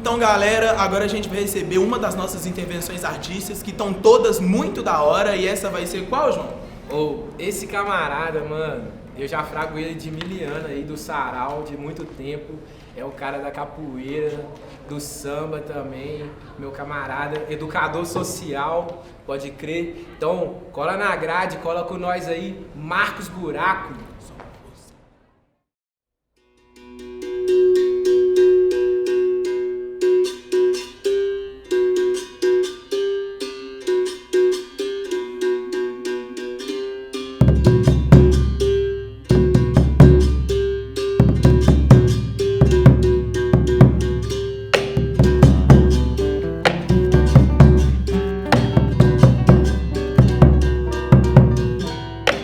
Então, galera, agora a gente vai receber uma das nossas intervenções artísticas, que estão todas muito da hora, e essa vai ser qual, João? Esse camarada, mano, eu já frago ele de miliano aí, do sarau, de muito tempo. É o cara da capoeira, do samba também, meu camarada, educador social, pode crer. Então, cola na grade, cola com nós aí, Marcos Buraco.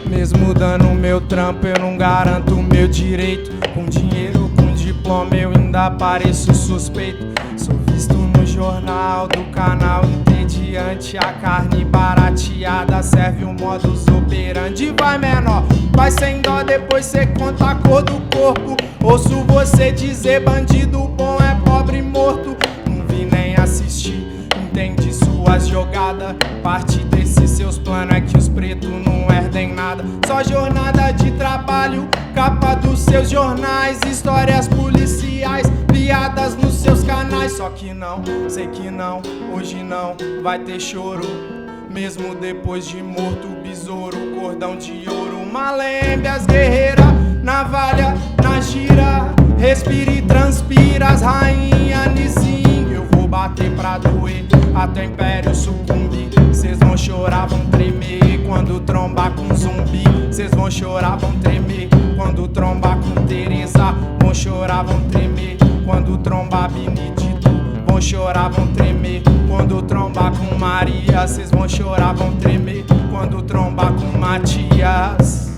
Mesmo dando meu trampo, eu não garanto o meu direito. Com dinheiro, com diploma, eu ainda pareço suspeito. Sou visto no jornal do canal Entediante. A carne barateada serve um modus operandi. Vai menor, vai sem dó, depois cê conta a cor do corpo. Ouço você dizer bandido bom é pobre morto. Não vi nem assistir, entende suas jogadas. Parte desses seus planos é que os pretos não herdem nada. Só jornada de trabalho, capa dos seus jornais, histórias policiais, piadas nos seus canais. Só que não, sei que não, hoje não vai ter choro. Mesmo depois de morto o besouro, cordão de ouro, malembias, guerreira, navalha na gira. Respira e transpira, as rainha Nizinho. Eu vou bater pra doer, até o império sucumbir. Cês vão chorar, vão tremer quando trombar com zumbi. Cês vão chorar, vão tremer quando trombar com Teresa. Vão chorar, vão tremer quando trombar Benedito. Vão chorar, vão tremer quando trombar com Maria. Cês vão chorar, vão tremer quando trombar com Matias.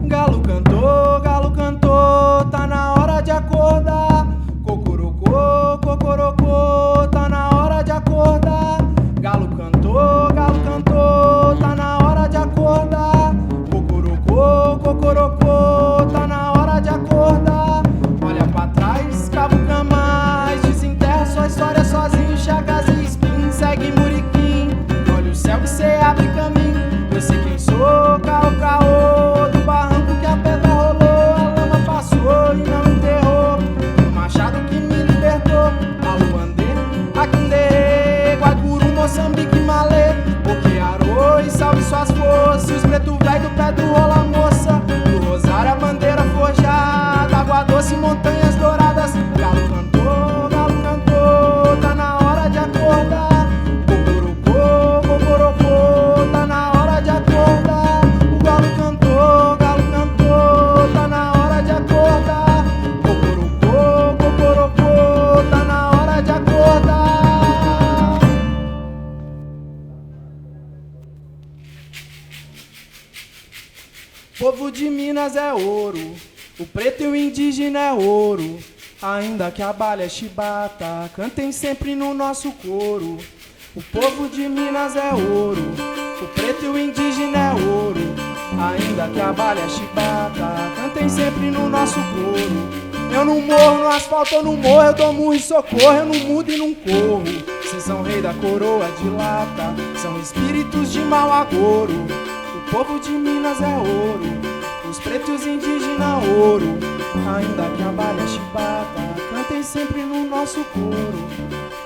Galo cantou, tá na hora de acordar. Cocorocô, cocorocô, tá na hora de acordar. Galo cantou, tá na hora de acordar. Cocorocô, cocorocô, tá na hora de acordar. Olha pra trás, cavuca mais, desenterra sua história sozinho. Chagas e espinhos, segue muriquim. Olha o céu que cê abre caminho. Eu sei quem sou, caô, caô. Do barranco que a pedra rolou, a lama passou e não enterrou. O machado que me libertou, Aluandê, Aquindê, Guaicuru, Moçambique, Malê, Boquearô e salve suas forças. Os preto velho do pé do rola moça, do rosário a bandeira forjada, água doce, montanhas douradas. Galo cantou, tá na hora de acordar. Cocorocô, cocorocô, tá na hora de acordar. O galo cantou, tá na hora de acordar. Cocorocô, cocorocô, tá na hora de acordar. Povo de Minas é ouro, o preto e o indígena é ouro. Ainda que a bala é chibata, cantem sempre no nosso coro. O povo de Minas é ouro, o preto e o indígena é ouro. Ainda que a bala é chibata, cantem sempre no nosso coro. Eu não morro no asfalto, eu não morro, eu dou murro e socorro. Eu não mudo e não corro. Vocês são rei da coroa de lata, são espíritos de mau agouro. O povo de Minas é ouro, os pretos indígenas ouro. Ainda que a bala é chibata, cantem sempre no nosso coro.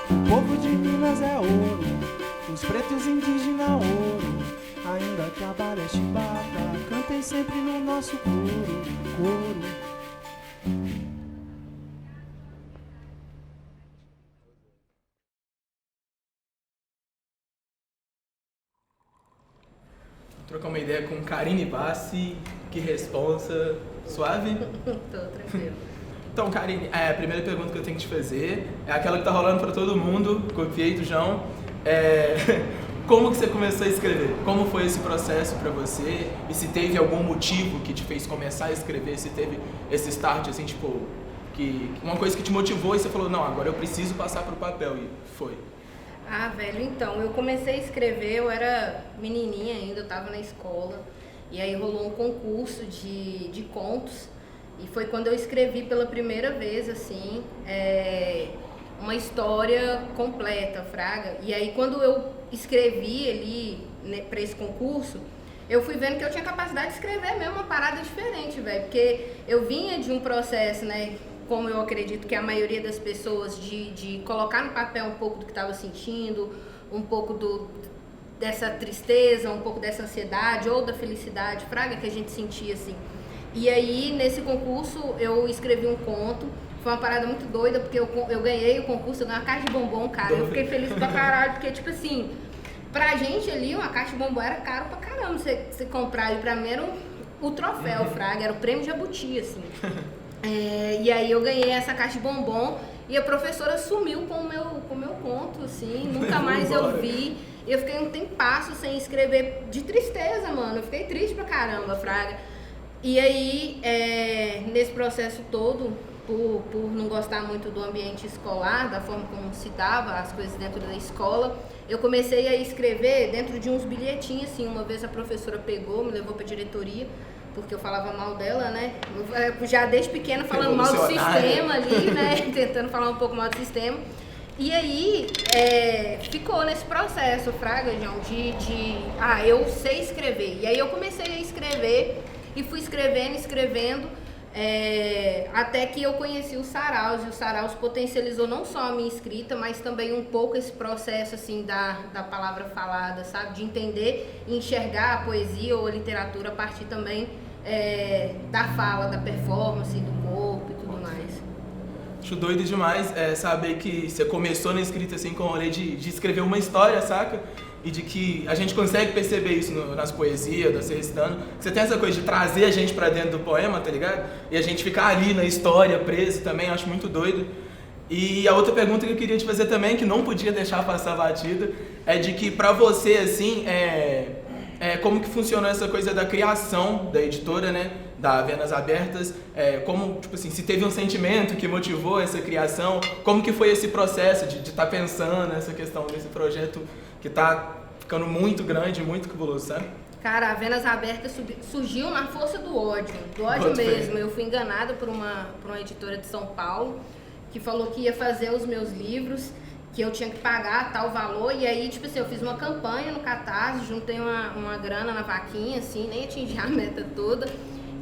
O povo de Minas é ouro, os pretos indígenas ouro. Ainda que a bala é chibata, cantem sempre no nosso coro. Trocar uma ideia com Karine Bassi, que responsa, suave? Tô tranquilo. Então, Karine, a primeira pergunta que eu tenho que te fazer é aquela que tá rolando para todo mundo, copiei do João. como que você começou a escrever? Como foi esse processo pra você? E se teve algum motivo que te fez começar a escrever? Se teve esse start, assim, tipo, uma coisa que te motivou e você falou, não, agora eu preciso passar pro papel, e foi. Ah, velho, então, eu comecei a escrever, eu era menininha ainda, eu tava na escola, e aí rolou um concurso de contos, e foi quando eu escrevi pela primeira vez, assim, uma história completa, fraga. E aí quando eu escrevi ali, né, pra esse concurso, eu fui vendo que eu tinha capacidade de escrever mesmo uma parada diferente, velho, porque eu vinha de um processo, né, como eu acredito que a maioria das pessoas, de colocar no papel um pouco do que estava sentindo, um pouco dessa tristeza, um pouco dessa ansiedade ou da felicidade, fraga, que a gente sentia, assim. E aí, nesse concurso, eu escrevi um conto. Foi uma parada muito doida, porque eu ganhei o concurso, eu ganhei uma caixa de bombom, cara. Eu fiquei feliz pra caralho, porque, tipo assim, pra gente ali, uma caixa de bombom era caro pra caramba você comprar. E pra mim era o troféu, fraga, era o prêmio Jabuti, assim. E aí eu ganhei essa caixa de bombom e a professora sumiu com o meu conto, assim, nunca mais eu vi. Eu fiquei um tempasso sem escrever, de tristeza, mano. Eu fiquei triste pra caramba, fraga. E aí, nesse processo todo, por não gostar muito do ambiente escolar, da forma como se dava as coisas dentro da escola, eu comecei a escrever dentro de uns bilhetinhos, assim. Uma vez a professora pegou, me levou pra diretoria, porque eu falava mal dela, né? Eu já desde pequena falando mal do sistema ali, né? Tentando falar um pouco mal do sistema. E aí, ficou nesse processo, fraga, João, eu sei escrever. E aí eu comecei a escrever e fui escrevendo, até que eu conheci o Saraus, e o Saraus potencializou não só a minha escrita, mas também um pouco esse processo, assim, da palavra falada, sabe? De entender e enxergar a poesia ou a literatura a partir também da fala, da performance, do corpo e tudo mais. Acho doido demais saber que você começou na escrita, assim, com o rolê de escrever uma história, saca? E de que a gente consegue perceber isso nas poesias, você recitando. Você tem essa coisa de trazer a gente pra dentro do poema, tá ligado? E a gente ficar ali na história, preso também, acho muito doido. E a outra pergunta que eu queria te fazer também, que não podia deixar passar batida, é de que pra você, assim, como que funcionou essa coisa da criação da editora, né? Da Venas Abertas, como, tipo assim, se teve um sentimento que motivou essa criação, como que foi esse processo de estar pensando nessa questão desse projeto que tá ficando muito grande, muito cabuloso, sabe? Cara, a Venas Abertas surgiu na força do ódio mesmo. Eu fui enganada por uma editora de São Paulo, que falou que ia fazer os meus livros, que eu tinha que pagar tal valor, e aí, tipo assim, eu fiz uma campanha no Catarse, juntei uma grana na vaquinha, assim, nem atingi a meta toda,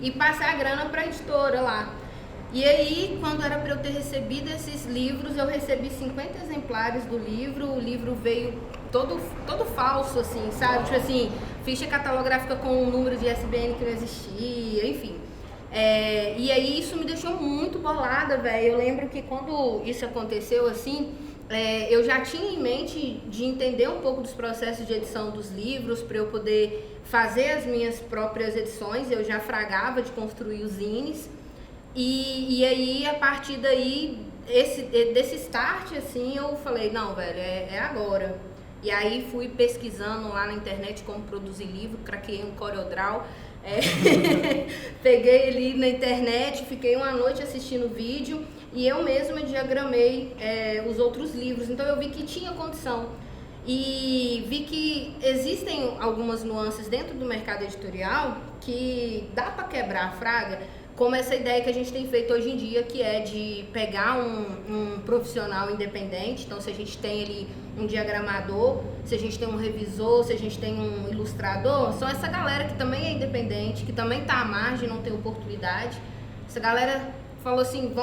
e passei a grana pra editora lá. E aí, quando era pra eu ter recebido esses livros, eu recebi 50 exemplares do livro, o livro veio todo falso, assim, sabe? Tipo assim, ficha catalográfica com um número de ISBN que não existia, enfim. E aí isso me deixou muito bolada, velho. Eu lembro que quando isso aconteceu, assim, eu já tinha em mente de entender um pouco dos processos de edição dos livros para eu poder fazer as minhas próprias edições. Eu já fragava de construir os zines. E aí, a partir daí, desse start, assim, eu falei, não, velho, é agora. E aí fui pesquisando lá na internet como produzir livro, craqueei um CorelDRAW, peguei ali na internet, fiquei uma noite assistindo vídeo e eu mesma diagramei os outros livros. Então eu vi que tinha condição e vi que existem algumas nuances dentro do mercado editorial que dá para quebrar a fraga, como essa ideia que a gente tem feito hoje em dia, que é de pegar um profissional independente. Então, se a gente tem ali um diagramador, se a gente tem um revisor, se a gente tem um ilustrador, são essa galera que também é independente, que também está à margem, não tem oportunidade. Essa galera falou assim,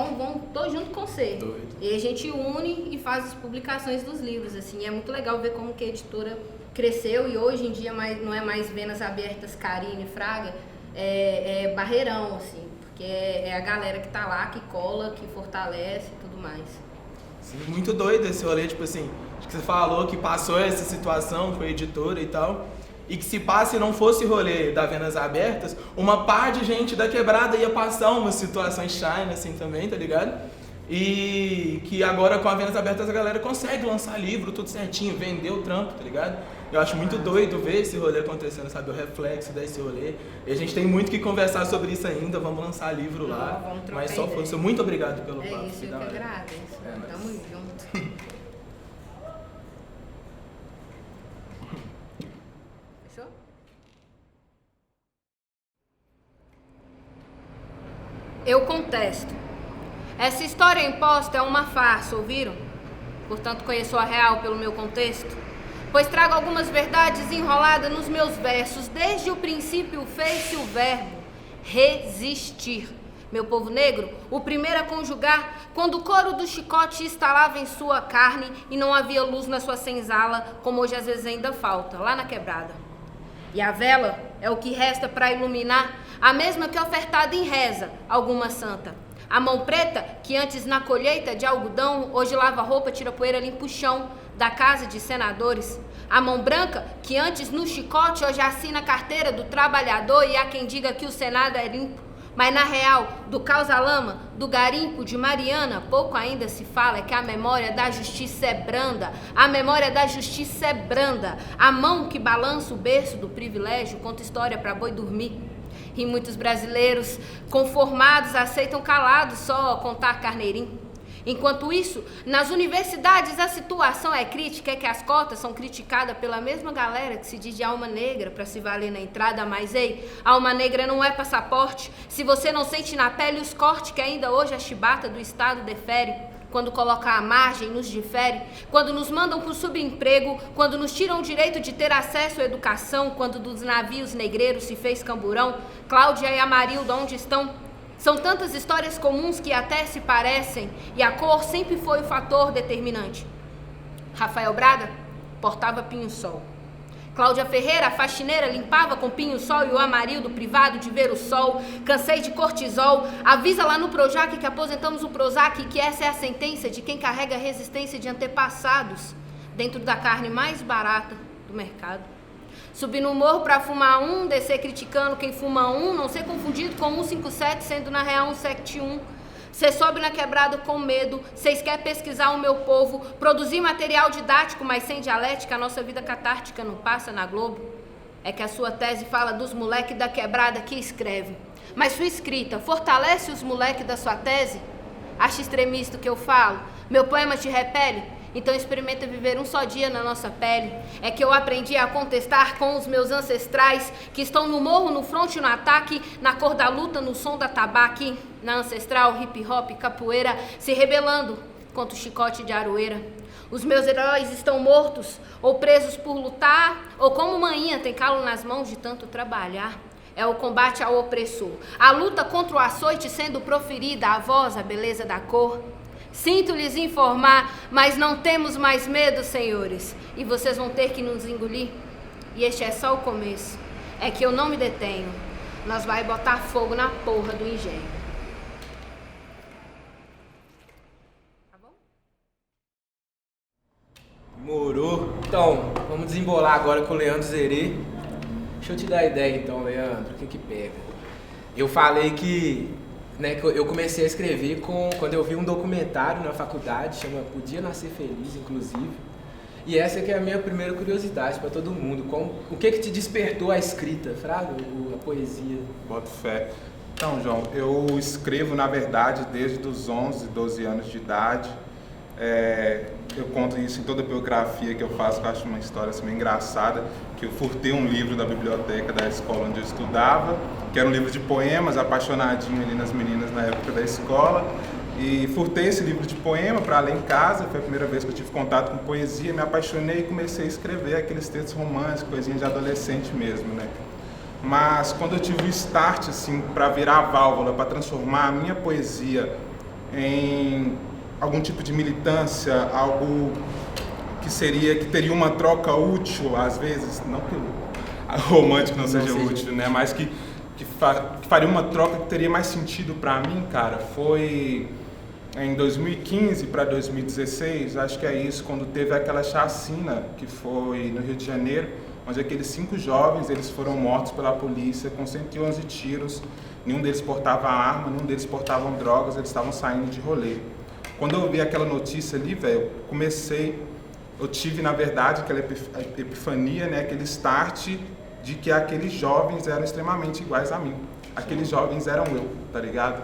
tô junto com você. Doido. E a gente une e faz as publicações dos livros, assim. É muito legal ver como que a editora cresceu e hoje em dia não é mais Venas Abertas, Karine e Fraga, é Barreirão, assim. Que é a galera que tá lá, que cola, que fortalece e tudo mais. Sim, muito doido esse rolê, tipo assim, acho que você falou que passou essa situação com a editora e tal, e que se passe não fosse rolê da Venas Abertas, uma par de gente da quebrada ia passar umas situações shine assim também, tá ligado? E que agora com a Vendas Abertas a galera consegue lançar livro, tudo certinho, vender o trampo, tá ligado? Eu acho muito doido ver esse rolê acontecendo, sabe? O reflexo desse rolê. E a gente tem muito que conversar sobre isso ainda, vamos lançar livro lá. Vamos mas só força. Muito obrigado pelo papo. É isso, eu que agradeço. Tamo junto. Fechou? Eu contesto. Essa história imposta é uma farsa, ouviram? Portanto, conheço a real pelo meu contexto. Pois trago algumas verdades enroladas nos meus versos. Desde o princípio fez-se o verbo resistir. Meu povo negro, o primeiro a conjugar, quando o couro do chicote estalava em sua carne e não havia luz na sua senzala, como hoje às vezes ainda falta, lá na quebrada. E a vela é o que resta para iluminar, a mesma que ofertada em reza, alguma santa. A mão preta, que antes na colheita de algodão, hoje lava roupa, tira poeira, limpa o chão da casa de senadores. A mão branca, que antes no chicote, hoje assina a carteira do trabalhador, e há quem diga que o Senado é limpo. Mas na real, do causa-lama, do garimpo de Mariana, pouco ainda se fala, é que a memória da justiça é branda. A memória da justiça é branda. A mão que balança o berço do privilégio conta história para boi dormir. E muitos brasileiros conformados aceitam calados só contar carneirinho. Enquanto isso, nas universidades a situação é crítica, é que as cotas são criticadas pela mesma galera que se diz de alma negra para se valer na entrada, mas ei, alma negra não é passaporte. Se você não sente na pele os cortes que ainda hoje a chibata do Estado defere, quando coloca a margem nos difere, quando nos mandam para o subemprego, quando nos tiram o direito de ter acesso à educação, quando dos navios negreiros se fez camburão, Cláudia e Amarildo onde estão? São tantas histórias comuns que até se parecem, e a cor sempre foi o fator determinante. Rafael Braga portava pinho-sol. Cláudia Ferreira, a faxineira, limpava com pinho-sol, e o Amarildo, privado de ver o sol. Cansei de cortisol, avisa lá no Projac que aposentamos o Prozac, que essa é a sentença de quem carrega a resistência de antepassados dentro da carne mais barata do mercado. Subir no morro pra fumar um, descer criticando quem fuma um, não ser confundido com 157, sendo na real 171. Cê sobe na quebrada com medo, cês querem pesquisar o meu povo, produzir material didático, mas sem dialética, a nossa vida catártica não passa na Globo. É que a sua tese fala dos moleque da quebrada que escreve. Mas sua escrita fortalece os moleque da sua tese? Acha extremista o que eu falo? Meu poema te repele? Então experimenta viver um só dia na nossa pele. É que eu aprendi a contestar com os meus ancestrais, que estão no morro, no fronte, no ataque, na cor da luta, no som da tabaque, na ancestral hip hop, capoeira, se rebelando contra o chicote de aroeira. Os meus heróis estão mortos, ou presos por lutar, ou como manhinha tem calo nas mãos de tanto trabalhar. É o combate ao opressor, a luta contra o açoite sendo proferida, a voz, a beleza da cor. Sinto lhes informar, mas não temos mais medo, senhores, e vocês vão ter que nos engolir. E este é só o começo, é que eu não me detenho, nós vai botar fogo na porra do engenho. Tá bom? Morou. Então, vamos desembolar agora com o Leandro Zerê. Deixa eu te dar a ideia então, Leandro, o que pega? Eu falei que eu comecei a escrever quando eu vi um documentário na faculdade, chama Podia Nascer Feliz, inclusive. E essa que é a minha primeira curiosidade para todo mundo. O que te despertou a escrita, Fraga, a poesia? Boto fé. Então, João, eu escrevo, na verdade, desde os 11, 12 anos de idade. Eu conto isso em toda a biografia que eu faço, que eu acho uma história assim, meio engraçada, que eu furtei um livro da biblioteca da escola onde eu estudava, que era um livro de poemas, apaixonadinho ali nas meninas na época da escola, e furtei esse livro de poema para ler em casa. Foi a primeira vez que eu tive contato com poesia, me apaixonei e comecei a escrever aqueles textos românticos, coisinha de adolescente mesmo, né? Mas quando eu tive o start, assim, para virar a válvula, para transformar a minha poesia em algum tipo de militância, algo que teria uma troca útil, às vezes, não que o romântico não seja útil, né? Mas que faria uma troca que teria mais sentido para mim, cara, foi em 2015 para 2016, acho que é isso, quando teve aquela chacina que foi no Rio de Janeiro, onde aqueles 5 jovens, eles foram mortos pela polícia com 111 tiros, nenhum deles portava arma, nenhum deles portavam drogas, eles estavam saindo de rolê. Quando eu vi aquela notícia ali, velho, eu tive, na verdade, aquela epifania, né, aquele start de que aqueles jovens eram extremamente iguais a mim. Aqueles jovens eram eu, tá ligado?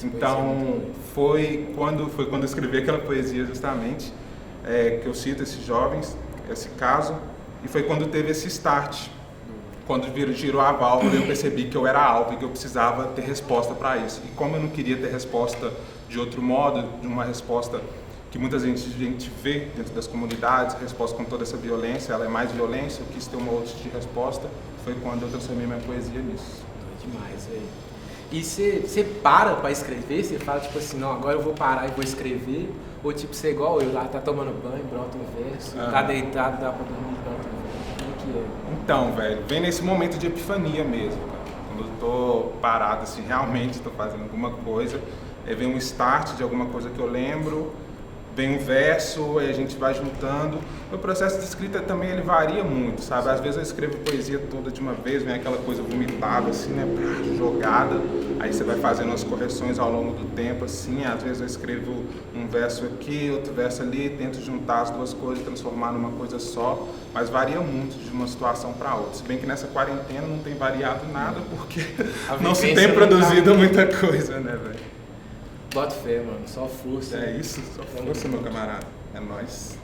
Então, foi quando eu escrevi aquela poesia justamente, que eu cito esses jovens, esse caso, e foi quando teve esse start. Quando girou a válvula, eu percebi que eu era alvo e que eu precisava ter resposta para isso. E como eu não queria ter resposta de outro modo, de uma resposta que muita gente vê dentro das comunidades, resposta com toda essa violência, ela é mais violência, eu quis ter uma outra de resposta, foi quando eu transformei minha poesia nisso. Demais, velho. E você para escrever? Você fala tipo assim, não, agora eu vou parar e vou escrever? Ou tipo, você é igual eu lá, tá tomando banho, brota um verso, tá deitado, dá pra dormir, brota um verso. Como que é? Então, velho, vem nesse momento de epifania mesmo, cara. Quando eu tô parado, assim, realmente tô fazendo alguma coisa, aí vem um start de alguma coisa que eu lembro, vem um verso, aí a gente vai juntando. O processo de escrita também, ele varia muito, sabe? Às vezes eu escrevo poesia toda de uma vez, vem aquela coisa vomitada, assim, né, jogada, aí você vai fazendo as correções ao longo do tempo, assim, às vezes eu escrevo um verso aqui, outro verso ali, tento juntar as duas coisas, transformar numa coisa só, mas varia muito de uma situação para outra. Se bem que nessa quarentena não tem variado nada, porque não se tem produzido muita coisa, né, velho? Bota fé, mano, só força. É isso, só força, meu camarada. É nóis.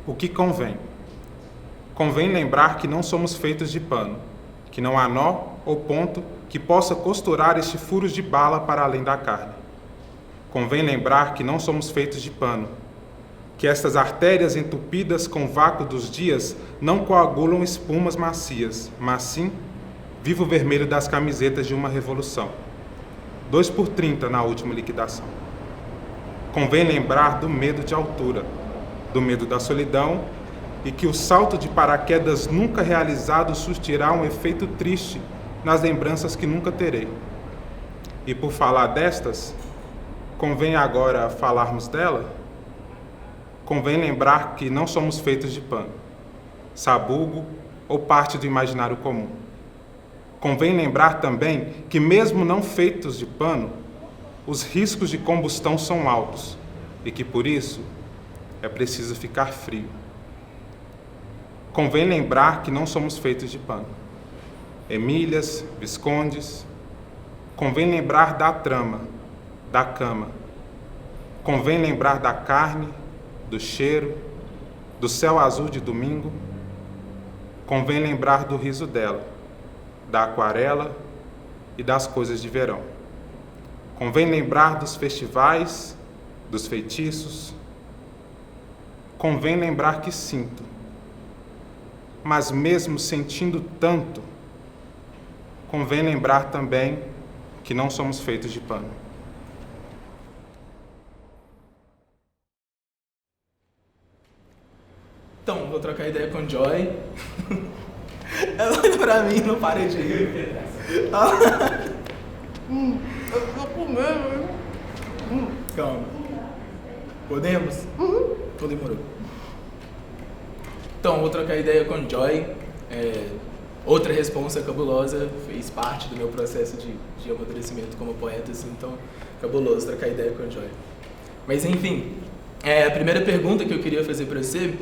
O que convém? Convém lembrar que não somos feitos de pano, que não há nó ou ponto que possa costurar este furos de bala para além da carne. Convém lembrar que não somos feitos de pano, que estas artérias entupidas com o vácuo dos dias não coagulam espumas macias, mas sim vivo vermelho das camisetas de uma revolução. 2 por 30 na última liquidação. Convém lembrar do medo de altura, do medo da solidão e que o salto de paraquedas nunca realizado surtirá um efeito triste nas lembranças que nunca terei. E por falar destas, convém agora falarmos dela? Convém lembrar que não somos feitos de pano, sabugo ou parte do imaginário comum. Convém lembrar também que, mesmo não feitos de pano, os riscos de combustão são altos e que, por isso, é preciso ficar frio. Convém lembrar que não somos feitos de pano. Emílias, Viscondes. Convém lembrar da trama, da cama. Convém lembrar da carne, do cheiro, do céu azul de domingo. Convém lembrar do riso dela, da aquarela e das coisas de verão. Convém lembrar dos festivais, dos feitiços. Convém lembrar que sinto, mas mesmo sentindo tanto, convém lembrar também que não somos feitos de pano. Então, vou trocar ideia com o Joy. Ela olha pra mim, não parei de rir. Eu tô comendo. Calma. Podemos? Então demorou. Então, vou trocar ideia com o Joy. Outra responsa cabulosa, fez parte do meu processo de amadurecimento como poeta, assim, então, cabuloso trocar ideia com o Joy. Mas, enfim, a primeira pergunta que eu queria fazer pra você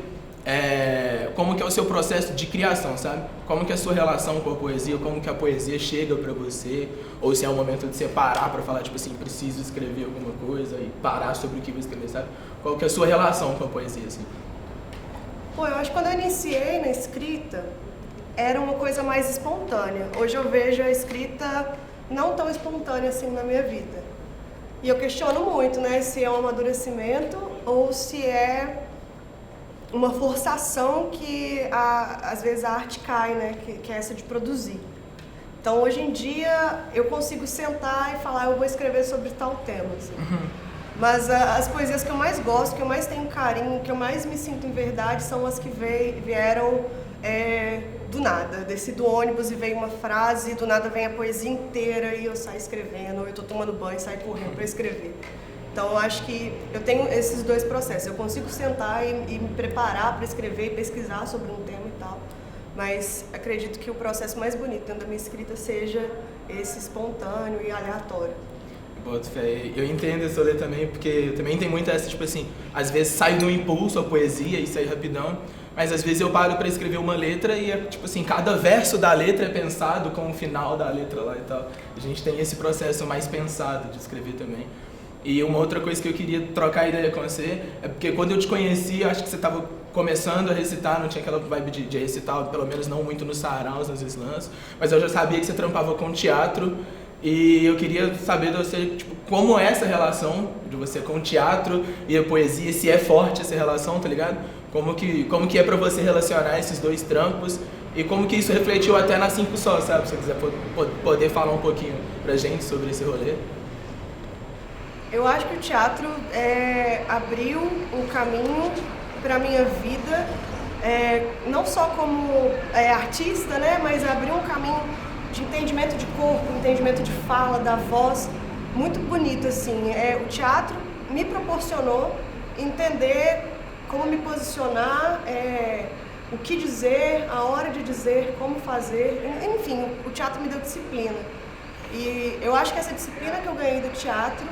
como que é o seu processo de criação, sabe? Como que é a sua relação com a poesia, como que a poesia chega pra você, ou se é um momento de você parar pra falar, tipo assim, preciso escrever alguma coisa e parar sobre o que você escrever, sabe? Qual que é a sua relação com a poesia, assim? Pô, eu acho que quando eu iniciei na escrita, era uma coisa mais espontânea. Hoje eu vejo a escrita não tão espontânea assim na minha vida. E eu questiono muito, né, se é um amadurecimento ou se é uma forçação que às vezes a arte cai, né, que é essa de produzir. Então hoje em dia eu consigo sentar e falar, eu vou escrever sobre tal tema, assim. Mas as poesias que eu mais gosto, que eu mais tenho carinho, que eu mais me sinto em verdade, são as que vieram do nada. Desci do ônibus e veio uma frase, e do nada vem a poesia inteira e eu saio escrevendo, ou eu tô tomando banho e saio correndo para escrever. Então eu acho que eu tenho esses dois processos. Eu consigo sentar e me preparar para escrever e pesquisar sobre um tema e tal. Mas acredito que o processo mais bonito dentro da minha escrita seja esse espontâneo e aleatório. Boto fé. Eu entendo esse rolê também, porque eu também tenho muito essa, tipo assim, às vezes sai do impulso a poesia e sai rapidão, mas às vezes eu paro pra escrever uma letra e, tipo assim, cada verso da letra é pensado com o final da letra lá e tal. A gente tem esse processo mais pensado de escrever também. E uma outra coisa que eu queria trocar ideia com você é porque quando eu te conheci, acho que você estava começando a recitar, não tinha aquela vibe de recitar, pelo menos não muito nos saraus, nos slams, mas eu já sabia que você trampava com teatro e eu queria saber de você, tipo, como é essa relação de você com o teatro e a poesia, se é forte essa relação, tá ligado? Como que é pra você relacionar esses dois trampos e como que isso refletiu até na 5 Só, sabe? Se você quiser poder falar um pouquinho pra gente sobre esse rolê. Eu acho que o teatro abriu um caminho para a minha vida, não só como artista, né, mas abriu um caminho de entendimento de corpo, entendimento de fala, da voz, muito bonito, assim. O teatro me proporcionou entender como me posicionar, o que dizer, a hora de dizer, como fazer, enfim, o teatro me deu disciplina. E eu acho que essa disciplina que eu ganhei do teatro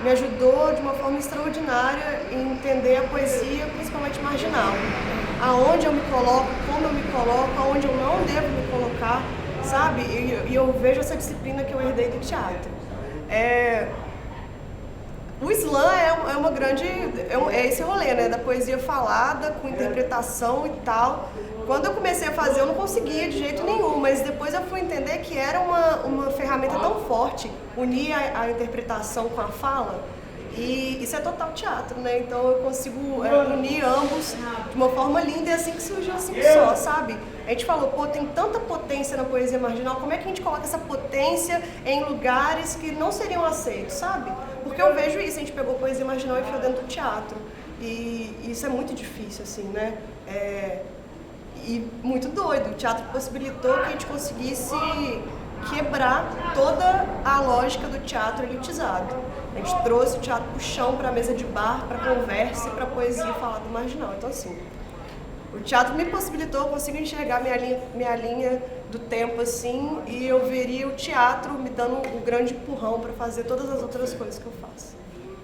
me ajudou de uma forma extraordinária em entender a poesia, principalmente marginal. Aonde eu me coloco, como eu me coloco, aonde eu não devo me colocar, sabe? E eu vejo essa disciplina que eu herdei do teatro. O slam é uma grande... é esse rolê, né? Da poesia falada, com interpretação e tal. Quando eu comecei a fazer, eu não conseguia de jeito nenhum, mas depois eu fui entender que era uma ferramenta tão forte, unir a interpretação com a fala, e isso é total teatro, né? Então eu consigo unir ambos de uma forma linda, e é assim que surgiu assim só, sabe? A gente falou, pô, tem tanta potência na poesia marginal, como é que a gente coloca essa potência em lugares que não seriam aceitos, sabe? Porque eu vejo isso, a gente pegou poesia marginal e enfiou dentro do teatro, e isso é muito difícil, assim, né? E muito doido, o teatro possibilitou que a gente conseguisse quebrar toda a lógica do teatro elitizado. A gente trouxe o teatro pro chão, pra mesa de bar, pra conversa e pra poesia falada marginal. Então, assim, o teatro me possibilitou, eu consigo enxergar minha linha do tempo, assim, e eu veria o teatro me dando o grande empurrão pra fazer todas as outras coisas que eu faço.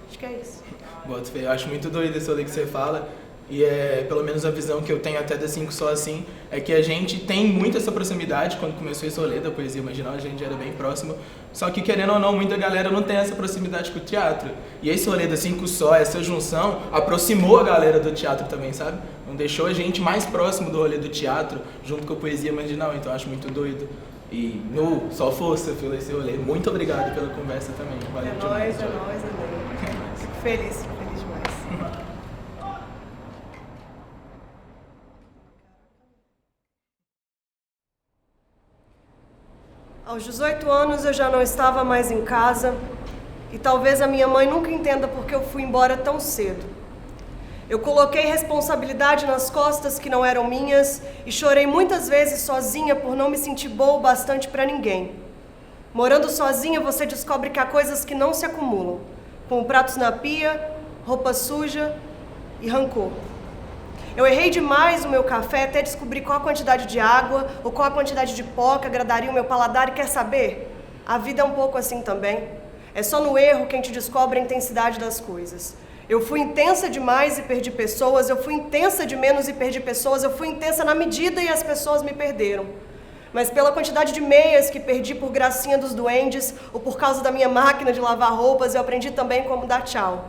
Acho que é isso. Boto fé. Eu acho muito doido esse rolê que você fala. E pelo menos a visão que eu tenho até da 5 Só assim, é que a gente tem muito essa proximidade. Quando começou esse rolê da poesia marginal, a gente era bem próximo. Só que, querendo ou não, muita galera não tem essa proximidade com o teatro. E esse rolê da 5 Só, essa junção, aproximou a galera do teatro também, sabe? Não deixou a gente mais próximo do rolê do teatro, junto com a poesia marginal. Então eu acho muito doido. E só força pelo esse rolê. Muito obrigado pela conversa também. Valeu demais. É nóis, Fico feliz demais. Aos 18 anos eu já não estava mais em casa e talvez a minha mãe nunca entenda porque eu fui embora tão cedo. Eu coloquei responsabilidade nas costas que não eram minhas e chorei muitas vezes sozinha por não me sentir boa o bastante para ninguém. Morando sozinha, você descobre que há coisas que não se acumulam, como pratos na pia, roupa suja e rancor. Eu errei demais o meu café até descobrir qual a quantidade de água ou qual a quantidade de pó que agradaria o meu paladar, e quer saber? A vida é um pouco assim também. É só no erro que a gente descobre a intensidade das coisas. Eu fui intensa demais e perdi pessoas, eu fui intensa de menos e perdi pessoas, eu fui intensa na medida e as pessoas me perderam. Mas pela quantidade de meias que perdi por gracinha dos duendes ou por causa da minha máquina de lavar roupas, eu aprendi também como dar tchau.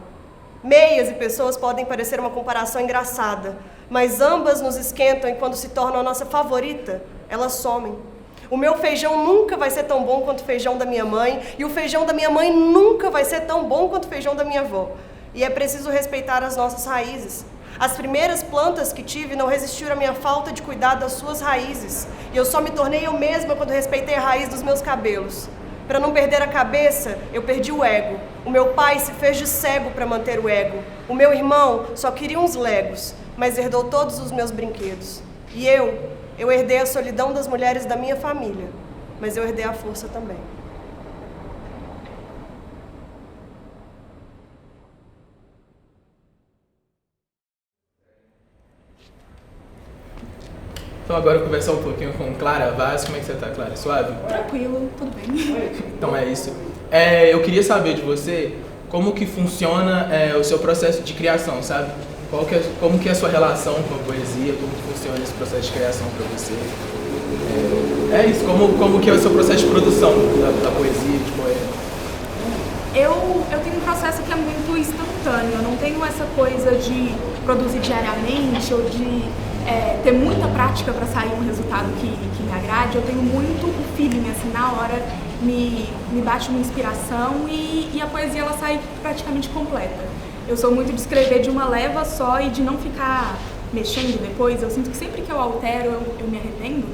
Meias e pessoas podem parecer uma comparação engraçada, mas ambas nos esquentam e quando se tornam a nossa favorita, elas somem. O meu feijão nunca vai ser tão bom quanto o feijão da minha mãe, e o feijão da minha mãe nunca vai ser tão bom quanto o feijão da minha avó. E é preciso respeitar as nossas raízes. As primeiras plantas que tive não resistiram à minha falta de cuidado das suas raízes, e eu só me tornei eu mesma quando respeitei a raiz dos meus cabelos. Para não perder a cabeça, eu perdi o ego. O meu pai se fez de cego para manter o ego. O meu irmão só queria uns legos, mas herdou todos os meus brinquedos. E eu herdei a solidão das mulheres da minha família, mas eu herdei a força também. Então agora conversar um pouquinho com Clara Vaz. Como é que você tá, Clara? Suave? Tranquilo, tudo bem. Então é isso. Eu queria saber de você como que funciona o seu processo de criação, sabe? Como que é a sua relação com a poesia, como que funciona esse processo de criação para você? É isso, como que é o seu processo de produção da poesia, de poema? Eu tenho um processo que é muito instantâneo, eu não tenho essa coisa de produzir diariamente ou de ter muita prática para sair um resultado que me agrade. Eu tenho muito o feeling, assim, na hora me bate uma inspiração e a poesia ela sai praticamente completa. Eu sou muito de escrever de uma leva só e de não ficar mexendo depois. Eu sinto que sempre que eu altero eu me arrependo.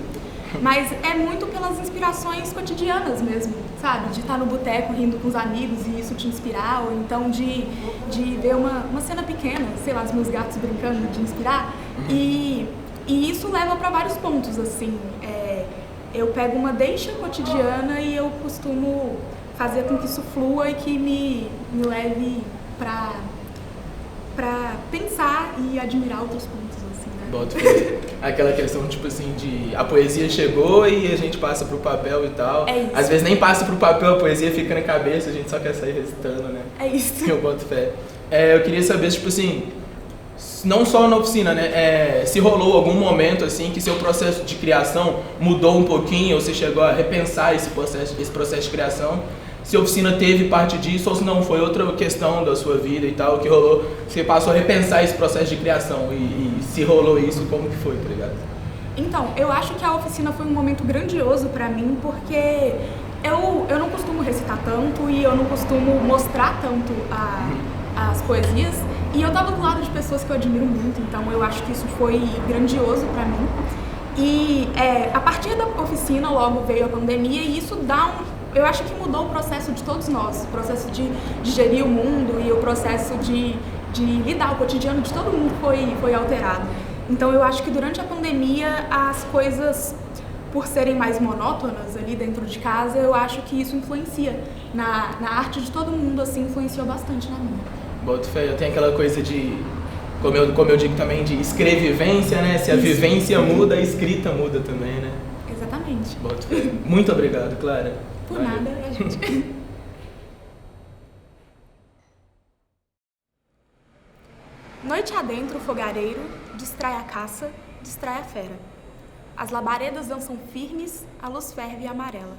Mas é muito pelas inspirações cotidianas mesmo, sabe? De estar no boteco rindo com os amigos e isso te inspirar, ou então de ver uma cena pequena, sei lá, os meus gatos brincando, de inspirar. E isso leva para vários pontos, assim. Eu pego uma deixa cotidiana e eu costumo fazer com que isso flua e que me leve para pensar e admirar outros pontos, assim, né? Boto aquela questão, tipo assim, de a poesia chegou e a gente passa pro papel e tal. É isso. Às vezes nem passa pro papel, a poesia fica na cabeça, a gente só quer sair recitando, né? É isso. Eu boto fé. Eu queria saber, tipo assim, não só na oficina, né? Se rolou algum momento, assim, que seu processo de criação mudou um pouquinho, ou você chegou a repensar esse processo de criação. Se a oficina teve parte disso, ou se não foi outra questão da sua vida e tal, que rolou, você passou a repensar esse processo de criação e se rolou isso, como que foi, tá ligado? Então, eu acho que a oficina foi um momento grandioso pra mim, porque eu não costumo recitar tanto e eu não costumo mostrar tanto as poesias, e eu tava do lado de pessoas que eu admiro muito, então eu acho que isso foi grandioso pra mim. E a partir da oficina logo veio a pandemia e isso eu acho que mudou o processo de todos nós, o processo de gerir o mundo e o processo de lidar, o cotidiano de todo mundo foi alterado. Então eu acho que durante a pandemia as coisas, por serem mais monótonas ali dentro de casa, eu acho que isso influencia na arte de todo mundo, assim, influenciou bastante na minha. Boto fé, eu tenho aquela coisa de, como eu digo também, de escrevivência, né? Se a vivência muda, a escrita muda também, né? Exatamente. Boto fé. Muito obrigado, Clara. Por Valeu. nada, a gente... Noite adentro, o fogareiro, distrai a caça, distrai a fera. As labaredas dançam firmes, a luz ferve e amarela.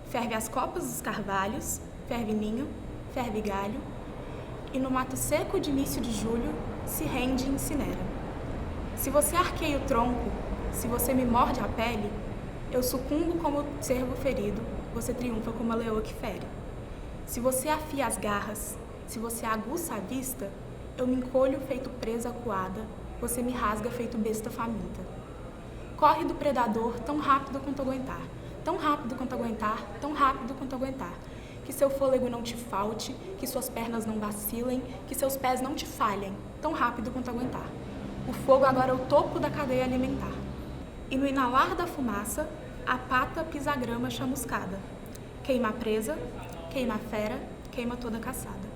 Ferve as copas dos carvalhos, ferve ninho, ferve galho, e no mato seco de início de julho se rende e incinera. Se você arqueia o tronco, se você me morde a pele, eu sucumbo como cervo ferido, você triunfa como a leoa que fere. Se você afia as garras, se você aguça a vista, eu me encolho feito presa acuada, você me rasga feito besta faminta. Corre do predador tão rápido quanto aguentar, tão rápido quanto aguentar, tão rápido quanto aguentar. Que seu fôlego não te falte, que suas pernas não vacilem, que seus pés não te falhem, tão rápido quanto aguentar. O fogo agora é o topo da cadeia alimentar. E no inalar da fumaça, a pata pisa a grama chamuscada. Queima a presa, queima a fera, queima toda a caçada.